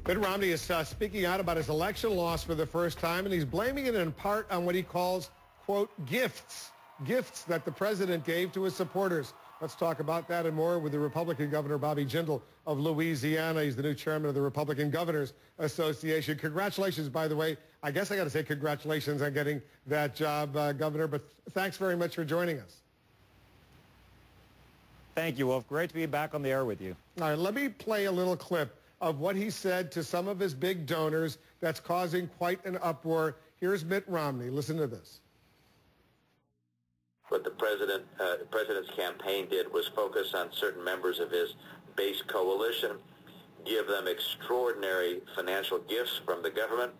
Mitt Romney is speaking out about his election loss for the first time, and he's blaming it in part on what he calls, quote, gifts that the president gave to his supporters. Let's talk about that and more with the Republican Governor, Bobby Jindal of Louisiana. He's the new chairman of the Republican Governors Association. Congratulations, by the way. I guess I got to say congratulations on getting that job, Governor, but thanks very much for joining us. Thank you, Wolf. Great to be back on the air with you. All right, let me play a little clip of what he said to some of his big donors that's causing quite an uproar. Here's Mitt Romney. Listen to this. What the president's campaign did was focus on certain members of his base coalition, give them extraordinary financial gifts from the government,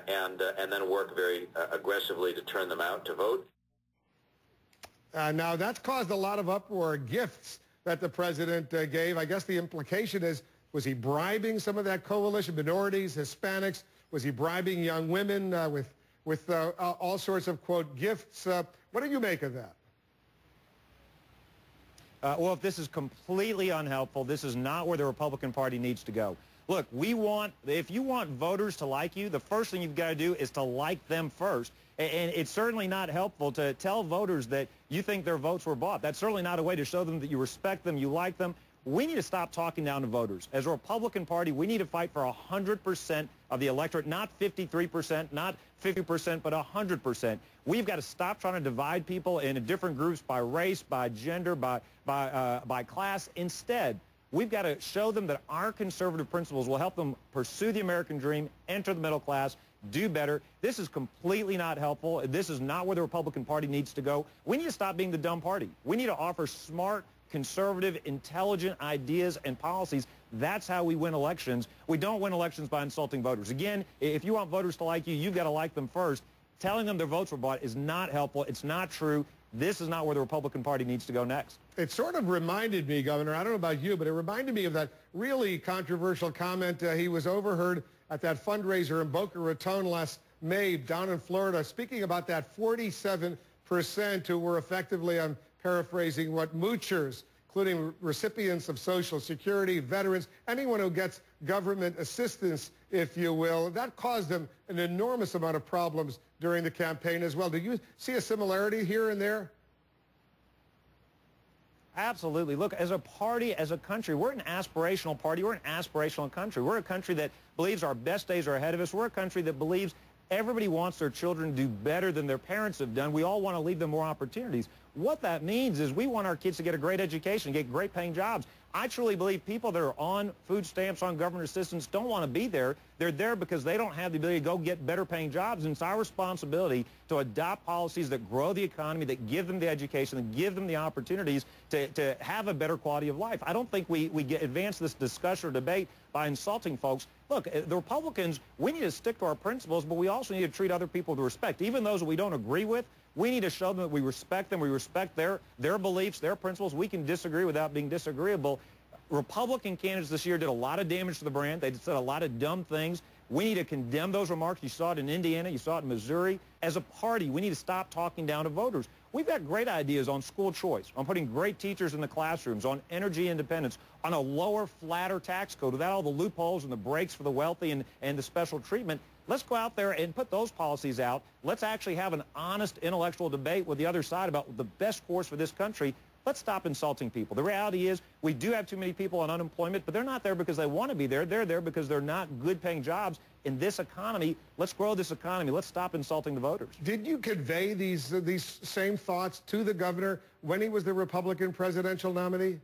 and then work very aggressively to turn them out to vote. Now, that's caused a lot of uproar, gifts that the president gave. I guess the implication is, was he bribing some of that coalition, minorities, Hispanics? Was he bribing young women with all sorts of, quote, gifts? What do you make of that? Well, if this is completely unhelpful, this is not where the Republican Party needs to go. Look, if you want voters to like you, the first thing you've got to do is to like them first. And it's certainly not helpful to tell voters that you think their votes were bought. That's certainly not a way to show them that you respect them, you like them. We need to stop talking down to voters. As a Republican Party, we need to fight for 100% of the electorate, not 53%, not 50%, but 100%. We've got to stop trying to divide people into different groups by race, by gender, by class. Instead, we've got to show them that our conservative principles will help them pursue the American dream, enter the middle class, do better. This is completely not helpful. This is not where the Republican Party needs to go. We need to stop being the dumb party. We need to offer smart, conservative, intelligent ideas and policies. That's how we win elections. We don't win elections by insulting voters. Again, if you want voters to like you, you've got to like them first. Telling them their votes were bought is not helpful. It's not true. This is not where the Republican Party needs to go next. It sort of reminded me, Governor, I don't know about you, but it reminded me of that really controversial comment he was overheard at that fundraiser in Boca Raton last May down in Florida, speaking about that 47% who were effectively, I'm paraphrasing, what moochers, including recipients of Social Security, veterans, anyone who gets government assistance, if you will. That caused them an enormous amount of problems during the campaign as well. Do you see a similarity here and there? Absolutely. Look, as a party, as a country, we're an aspirational party. We're an aspirational country. We're a country that believes our best days are ahead of us. We're a country that believes everybody wants their children to do better than their parents have done. We all want to leave them more opportunities. What that means is we want our kids to get a great education, get great paying jobs. I truly believe people that are on food stamps, on government assistance, don't want to be there. They're there because they don't have the ability to go get better paying jobs. And it's our responsibility to adopt policies that grow the economy, that give them the education, that give them the opportunities to have a better quality of life. I don't think we advance this discussion or debate by insulting folks. Look, the Republicans, we need to stick to our principles, but we also need to treat other people with respect. Even those that we don't agree with, we need to show them that we respect them, we respect their beliefs, their principles. We can disagree without being disagreeable. Republican candidates this year did a lot of damage to the brand. They said a lot of dumb things. We need to condemn those remarks. You saw it in Indiana. You saw it in Missouri. As a party, we need to stop talking down to voters. We've got great ideas on school choice, on putting great teachers in the classrooms, on energy independence, on a lower, flatter tax code without all the loopholes and the breaks for the wealthy and the special treatment. Let's go out there and put those policies out. Let's actually have an honest intellectual debate with the other side about the best course for this country. Let's stop insulting people. The reality is we do have too many people on unemployment, but they're not there because they want to be there. They're there because they're not good-paying jobs in this economy. Let's grow this economy. Let's stop insulting the voters. Did you convey these same thoughts to the governor when he was the Republican presidential nominee?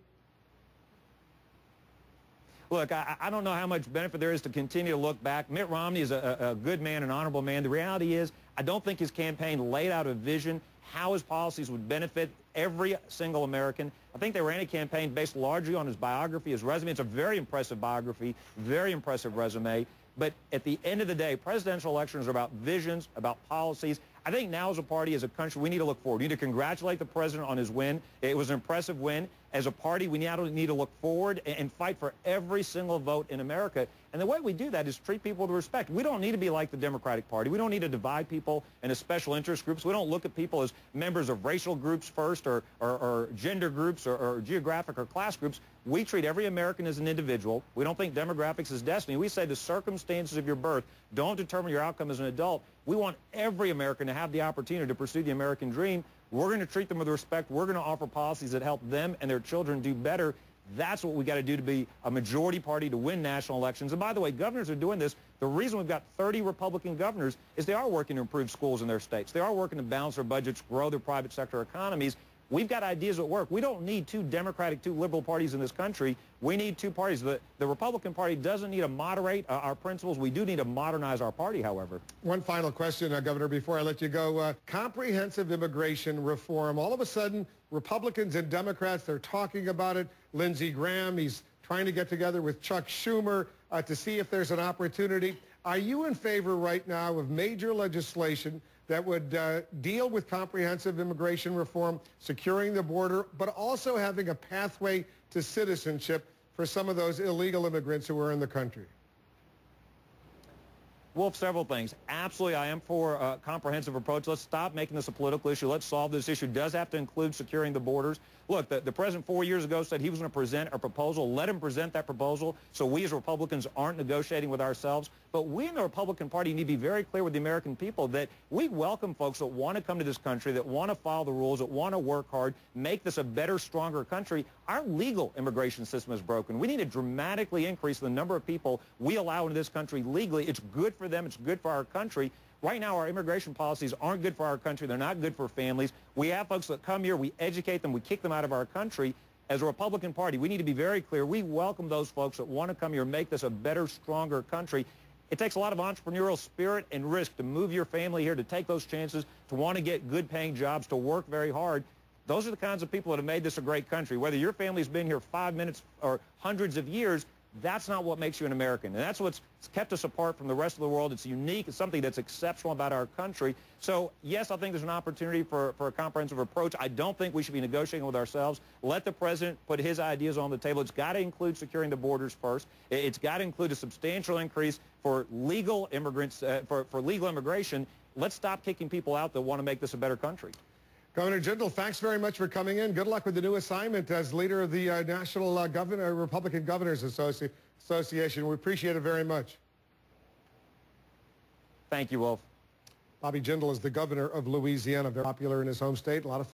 Look, I don't know how much benefit there is to continue to look back. Mitt Romney is a good man, an honorable man. The reality is I don't think his campaign laid out a vision how his policies would benefit every single American. I think they ran a campaign based largely on his biography, his resume. It's a very impressive biography, very impressive resume. But at the end of the day, presidential elections are about visions, about policies. I think now as a party, as a country, we need to look forward. We need to congratulate the president on his win. It was an impressive win. As a party, we now need to look forward and fight for every single vote in America. And the way we do that is treat people with respect. We don't need to be like the Democratic Party. We don't need to divide people into special interest groups. We don't look at people as members of racial groups first or gender groups or geographic or class groups. We treat every American as an individual. We don't think demographics is destiny. We say the circumstances of your birth don't determine your outcome as an adult. We want every American to have the opportunity to pursue the American dream. We're going to treat them with respect. We're going to offer policies that help them and their children do better. That's what we got to do to be a majority party to win national elections. And by the way, governors are doing this. The reason we've got 30 Republican governors is they are working to improve schools in their states. They are working to balance their budgets, grow their private sector economies. We've got ideas at work. We don't need two Democratic, two liberal parties in this country. We need two parties. The Republican Party doesn't need to moderate our principles. We do need to modernize our party, however. One final question, Governor, before I let you go. Comprehensive immigration reform. All of a sudden, Republicans and Democrats, they're talking about it. Lindsey Graham, he's trying to get together with Chuck Schumer to see if there's an opportunity. Are you in favor right now of major legislation that would deal with comprehensive immigration reform, securing the border, but also having a pathway to citizenship for some of those illegal immigrants who are in the country? Wolf, several things. Absolutely, I am for a comprehensive approach. Let's stop making this a political issue. Let's solve this issue. It does have to include securing the borders. Look, the president 4 years ago said he was going to present a proposal. Let him present that proposal so we as Republicans aren't negotiating with ourselves. But we in the Republican Party need to be very clear with the American people that we welcome folks that want to come to this country, that want to follow the rules, that want to work hard, make this a better, stronger country. Our legal immigration system is broken. We need to dramatically increase the number of people we allow into this country legally. It's good for them. It's good for our country. Right now, our immigration policies aren't good for our country. They're not good for families. We have folks that come here. We educate them. We kick them out of our country. As a Republican Party, we need to be very clear. We welcome those folks that want to come here and make this a better, stronger country. It takes a lot of entrepreneurial spirit and risk to move your family here, to take those chances, to want to get good-paying jobs, to work very hard. Those are the kinds of people that have made this a great country. Whether your family's been here 5 minutes or hundreds of years, that's not what makes you an American. And that's what's kept us apart from the rest of the world. It's unique. It's something that's exceptional about our country. So, yes, I think there's an opportunity for a comprehensive approach. I don't think we should be negotiating with ourselves. Let the president put his ideas on the table. It's got to include securing the borders first. It's got to include a substantial increase for legal immigrants, for legal immigration. Let's stop kicking people out that want to make this a better country. Governor Jindal, thanks very much for coming in. Good luck with the new assignment as leader of the National Republican Governors Association. We appreciate it very much. Thank you, Wolf. Bobby Jindal is the governor of Louisiana, very popular in his home state. A lot of